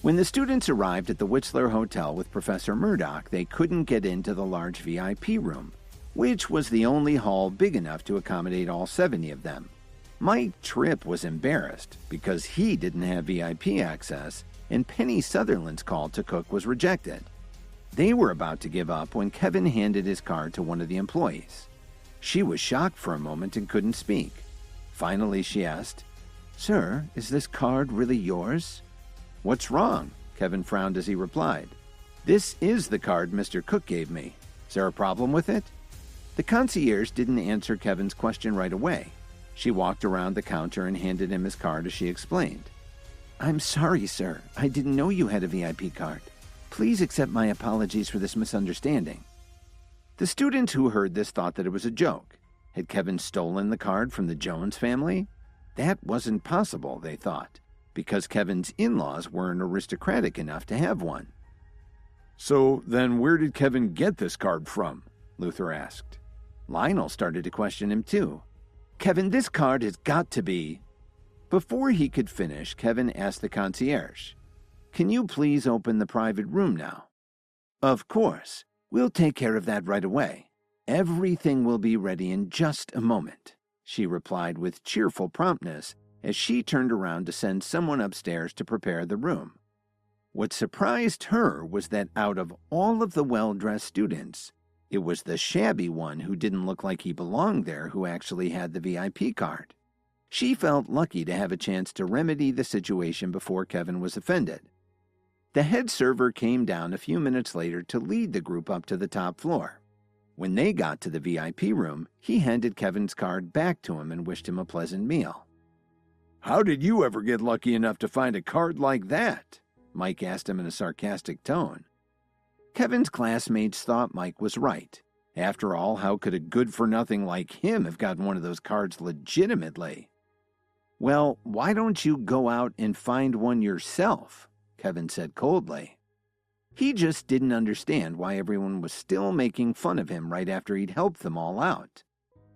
When the students arrived at the Whistler Hotel with Professor Murdock, they couldn't get into the large VIP room, which was the only hall big enough to accommodate all 70 of them. Mike Tripp was embarrassed because he didn't have VIP access, and Penny Sutherland's call to cook was rejected. They were about to give up when Kevin handed his card to one of the employees. She was shocked for a moment and couldn't speak. Finally, she asked, "Sir, is this card really yours?" "What's wrong?" Kevin frowned as he replied. "This is the card Mr. Cook gave me. Is there a problem with it?" The concierge didn't answer Kevin's question right away. She walked around the counter and handed him his card as she explained. "I'm sorry, sir. I didn't know you had a VIP card. Please accept my apologies for this misunderstanding." The students who heard this thought that it was a joke. Had Kevin stolen the card from the Jones family? That wasn't possible, they thought, because Kevin's in-laws weren't aristocratic enough to have one. "So then where did Kevin get this card from?" Luther asked. Lionel started to question him too. "Kevin, this card has got to be..." Before he could finish, Kevin asked the concierge, "Can you please open the private room now?" "Of course. We'll take care of that right away. Everything will be ready in just a moment," she replied with cheerful promptness as she turned around to send someone upstairs to prepare the room. What surprised her was that out of all of the well-dressed students, it was the shabby one who didn't look like he belonged there who actually had the VIP card. She felt lucky to have a chance to remedy the situation before Kevin was offended. The head server came down a few minutes later to lead the group up to the top floor. When they got to the VIP room, he handed Kevin's card back to him and wished him a pleasant meal. "How did you ever get lucky enough to find a card like that?" Mike asked him in a sarcastic tone. Kevin's classmates thought Mike was right. After all, how could a good-for-nothing like him have gotten one of those cards legitimately? "Well, why don't you go out and find one yourself?" Kevin said coldly. He just didn't understand why everyone was still making fun of him right after he'd helped them all out.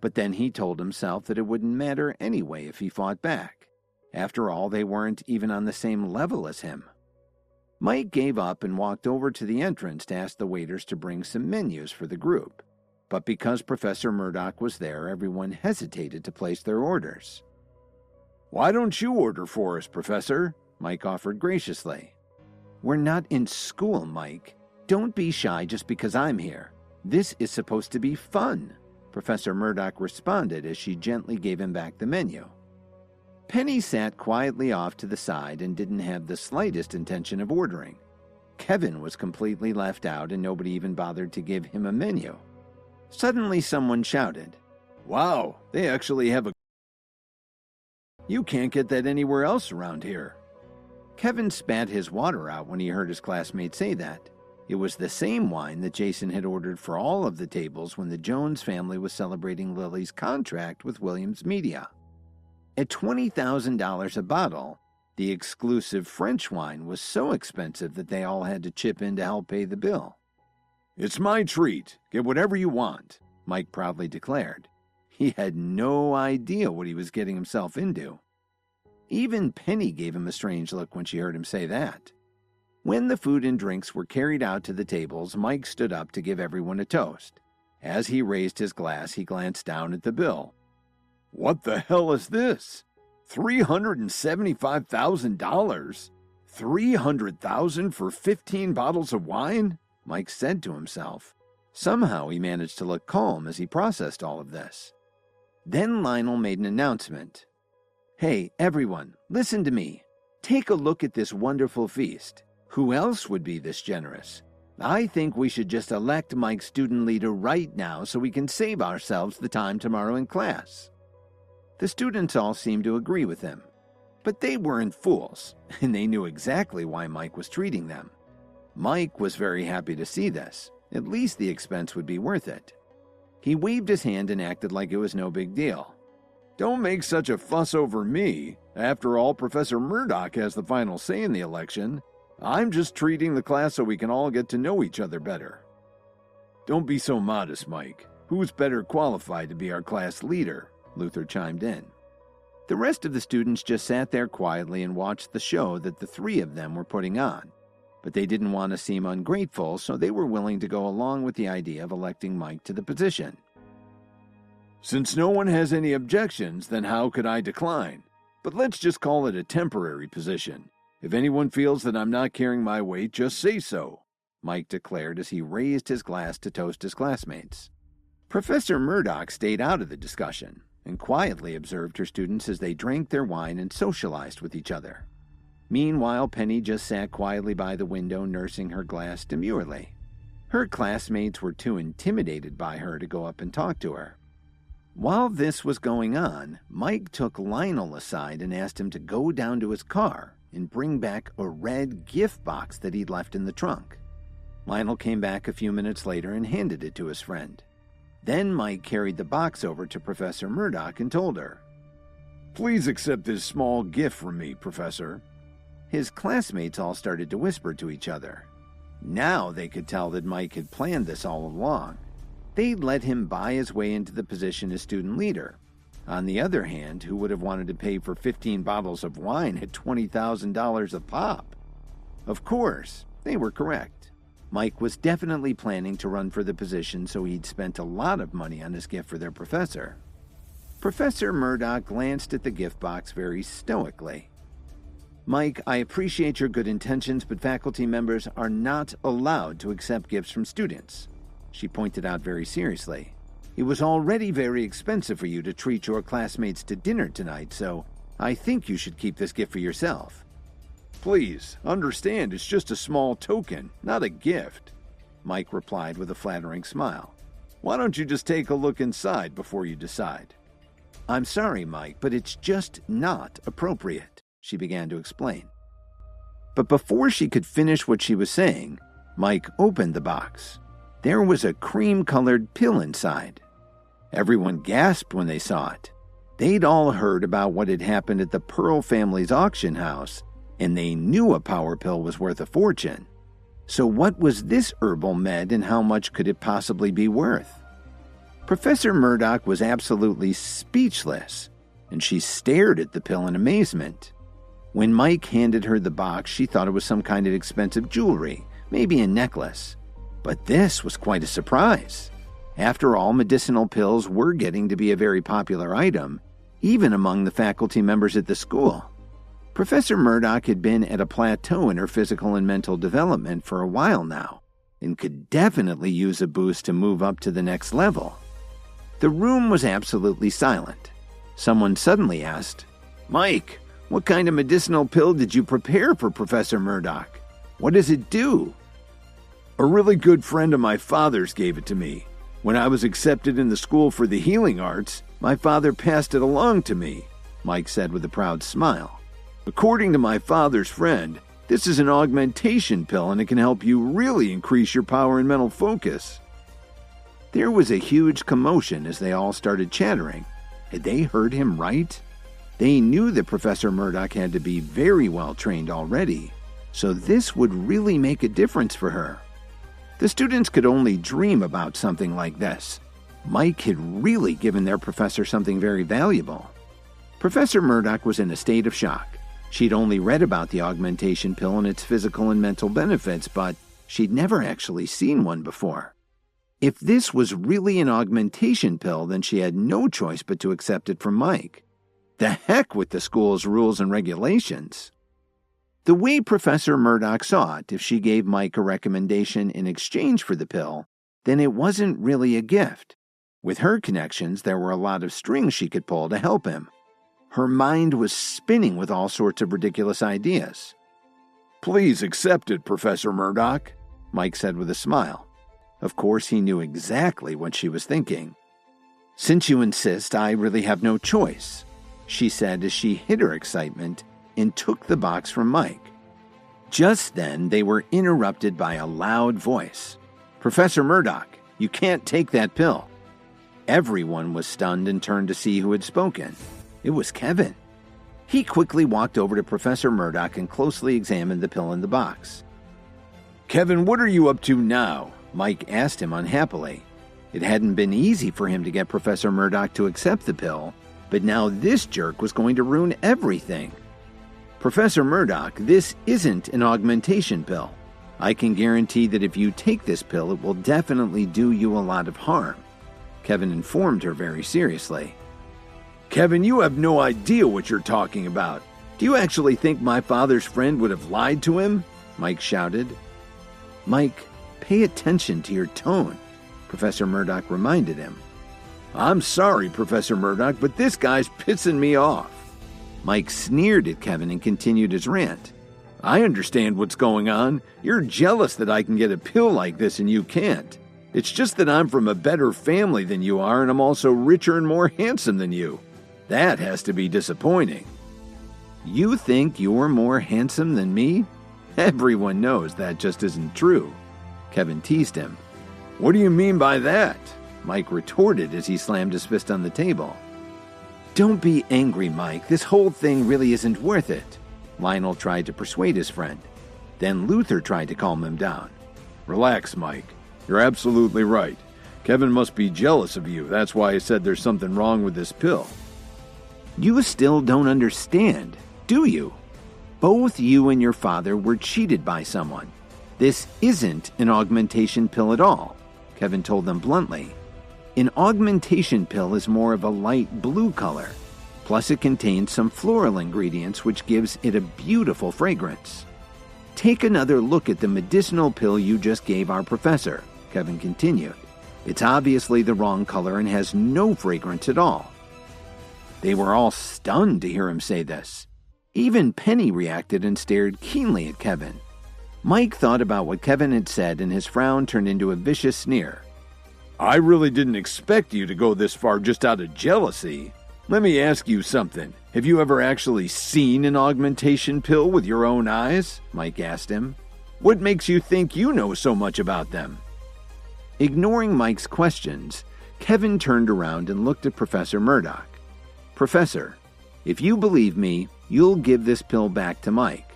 But then he told himself that it wouldn't matter anyway if he fought back. After all, they weren't even on the same level as him. Mike gave up and walked over to the entrance to ask the waiters to bring some menus for the group. But because Professor Murdock was there, everyone hesitated to place their orders. "Why don't you order for us, Professor?" Mike offered graciously. "We're not in school, Mike. Don't be shy just because I'm here. This is supposed to be fun," Professor Murdock responded as she gently gave him back the menu. Penny sat quietly off to the side and didn't have the slightest intention of ordering. Kevin was completely left out and nobody even bothered to give him a menu. Suddenly someone shouted, "Wow, they actually have a... You can't get that anywhere else around here." Kevin spat his water out when he heard his classmate say that. It was the same wine that Jason had ordered for all of the tables when the Jones family was celebrating Lily's contract with Williams Media. At $20,000 a bottle, the exclusive French wine was so expensive that they all had to chip in to help pay the bill. "It's my treat. Get whatever you want," Mike proudly declared. He had no idea what he was getting himself into. Even Penny gave him a strange look when she heard him say that. When the food and drinks were carried out to the tables, Mike stood up to give everyone a toast. As he raised his glass, he glanced down at the bill. "What the hell is this? $375,000? $300,000 for 15 bottles of wine?" Mike said to himself. Somehow he managed to look calm as he processed all of this. Then Lionel made an announcement. "Hey, everyone, listen to me. Take a look at this wonderful feast. Who else would be this generous? I think we should just elect Mike student leader right now so we can save ourselves the time tomorrow in class." The students all seemed to agree with him. But they weren't fools, and they knew exactly why Mike was treating them. Mike was very happy to see this. At least the expense would be worth it. He waved his hand and acted like it was no big deal. "Don't make such a fuss over me. After all, Professor Murdock has the final say in the election. I'm just treating the class so we can all get to know each other better." "Don't be so modest, Mike. Who's better qualified to be our class leader?" Luther chimed in. The rest of the students just sat there quietly and watched the show that the three of them were putting on. But they didn't want to seem ungrateful, so they were willing to go along with the idea of electing Mike to the position. Since no one has any objections, then how could I decline? But let's just call it a temporary position. If anyone feels that I'm not carrying my weight, just say so, Mike declared as he raised his glass to toast his classmates. Professor Murdock stayed out of the discussion and quietly observed her students as they drank their wine and socialized with each other. Meanwhile, Penny just sat quietly by the window, nursing her glass demurely. Her classmates were too intimidated by her to go up and talk to her. While this was going on, Mike took Lionel aside and asked him to go down to his car and bring back a red gift box that he'd left in the trunk. Lionel came back a few minutes later and handed it to his friend. Then Mike carried the box over to Professor Murdock and told her, "Please accept this small gift from me, Professor." His classmates all started to whisper to each other. Now they could tell that Mike had planned this all along. They'd let him buy his way into the position as student leader. On the other hand, who would have wanted to pay for 15 bottles of wine at $20,000 a pop? Of course, they were correct. Mike was definitely planning to run for the position, so he'd spent a lot of money on his gift for their professor. Professor Murdock glanced at the gift box very stoically. "Mike, I appreciate your good intentions, but faculty members are not allowed to accept gifts from students," she pointed out very seriously. "It was already very expensive for you to treat your classmates to dinner tonight, so I think you should keep this gift for yourself." "Please, understand it's just a small token, not a gift," Mike replied with a flattering smile. "Why don't you just take a look inside before you decide?" "I'm sorry, Mike, but it's just not appropriate," she began to explain. But before she could finish what she was saying, Mike opened the box. There was a cream-colored pill inside. Everyone gasped when they saw it. They'd all heard about what had happened at the Pearl family's auction house, and they knew a power pill was worth a fortune. So what was this herbal med and how much could it possibly be worth? Professor Murdock was absolutely speechless, and she stared at the pill in amazement. When Mike handed her the box, she thought it was some kind of expensive jewelry, maybe a necklace. But this was quite a surprise. After all, medicinal pills were getting to be a very popular item, even among the faculty members at the school. Professor Murdock had been at a plateau in her physical and mental development for a while now, and could definitely use a boost to move up to the next level. The room was absolutely silent. Someone suddenly asked, "Mike, what kind of medicinal pill did you prepare for Professor Murdock? What does it do?" "A really good friend of my father's gave it to me. When I was accepted in the school for the healing arts, my father passed it along to me," Mike said with a proud smile. "According to my father's friend, this is an augmentation pill and it can help you really increase your power and mental focus." There was a huge commotion as they all started chattering. Had they heard him right? They knew that Professor Murdock had to be very well trained already, so this would really make a difference for her. The students could only dream about something like this. Mike had really given their professor something very valuable. Professor Murdock was in a state of shock. She'd only read about the augmentation pill and its physical and mental benefits, but she'd never actually seen one before. If this was really an augmentation pill, then she had no choice but to accept it from Mike. The heck with the school's rules and regulations. The way Professor Murdock saw it, if she gave Mike a recommendation in exchange for the pill, then it wasn't really a gift. With her connections, there were a lot of strings she could pull to help him. Her mind was spinning with all sorts of ridiculous ideas. "Please accept it, Professor Murdock," Mike said with a smile. Of course, he knew exactly what she was thinking. "Since you insist, I really have no choice," she said as she hid her excitement and took the box from Mike. Just then, they were interrupted by a loud voice. "Professor Murdock, you can't take that pill." Everyone was stunned and turned to see who had spoken. It was Kevin. He quickly walked over to Professor Murdock and closely examined the pill in the box. "Kevin, what are you up to now?" Mike asked him unhappily. It hadn't been easy for him to get Professor Murdock to accept the pill, But now this jerk was going to ruin everything. Professor Murdock, this isn't an augmentation pill. I can guarantee that if you take this pill, it will definitely do you a lot of harm. Kevin informed her very seriously. Kevin, you have no idea what you're talking about. Do you actually think my father's friend would have lied to him? Mike shouted. Mike, pay attention to your tone, Professor Murdock reminded him. I'm sorry, Professor Murdock, but this guy's pissing me off. Mike sneered at Kevin and continued his rant. I understand what's going on. You're jealous that I can get a pill like this and you can't. It's just that I'm from a better family than you are, and I'm also richer and more handsome than you. That has to be disappointing. You think you're more handsome than me? Everyone knows that just isn't true. Kevin teased him. What do you mean by that? Mike retorted as he slammed his fist on the table. Don't be angry, Mike. This whole thing really isn't worth it. Lionel tried to persuade his friend. Then Luther tried to calm him down. Relax, Mike. You're absolutely right. Kevin must be jealous of you. That's why he said there's something wrong with this pill. You still don't understand, do you? Both you and your father were cheated by someone. This isn't an augmentation pill at all, Kevin told them bluntly. An augmentation pill is more of a light blue color. Plus it contains some floral ingredients which gives it a beautiful fragrance. Take another look at the medicinal pill you just gave our professor, Kevin continued. It's obviously the wrong color and has no fragrance at all. They were all stunned to hear him say this. Even Penny reacted and stared keenly at Kevin. Mike thought about what Kevin had said and his frown turned into a vicious sneer. I really didn't expect you to go this far just out of jealousy. Let me ask you something. Have you ever actually seen an augmentation pill with your own eyes? Mike asked him. What makes you think you know so much about them? Ignoring Mike's questions, Kevin turned around and looked at Professor Murdock. Professor, if you believe me, you'll give this pill back to Mike.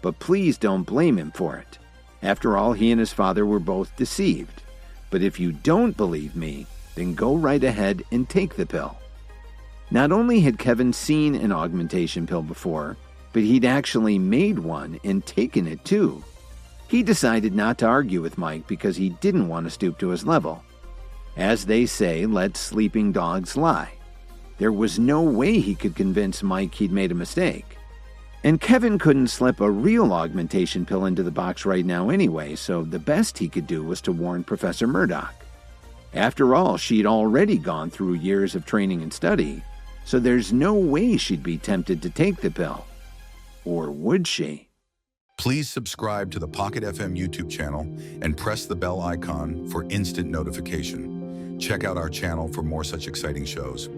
But please don't blame him for it. After all, he and his father were both deceived. But if you don't believe me, then go right ahead and take the pill. Not only had Kevin seen an augmentation pill before, but he'd actually made one and taken it too. He decided not to argue with Mike because he didn't want to stoop to his level. As they say, let sleeping dogs lie. There was no way he could convince Mike he'd made a mistake. And Kevin couldn't slip a real augmentation pill into the box right now anyway, so the best he could do was to warn Professor Murdock. After all, she'd already gone through years of training and study, so there's no way she'd be tempted to take the pill. Or would she? Please subscribe to the Pocket FM YouTube channel and press the bell icon for instant notification. Check out our channel for more such exciting shows.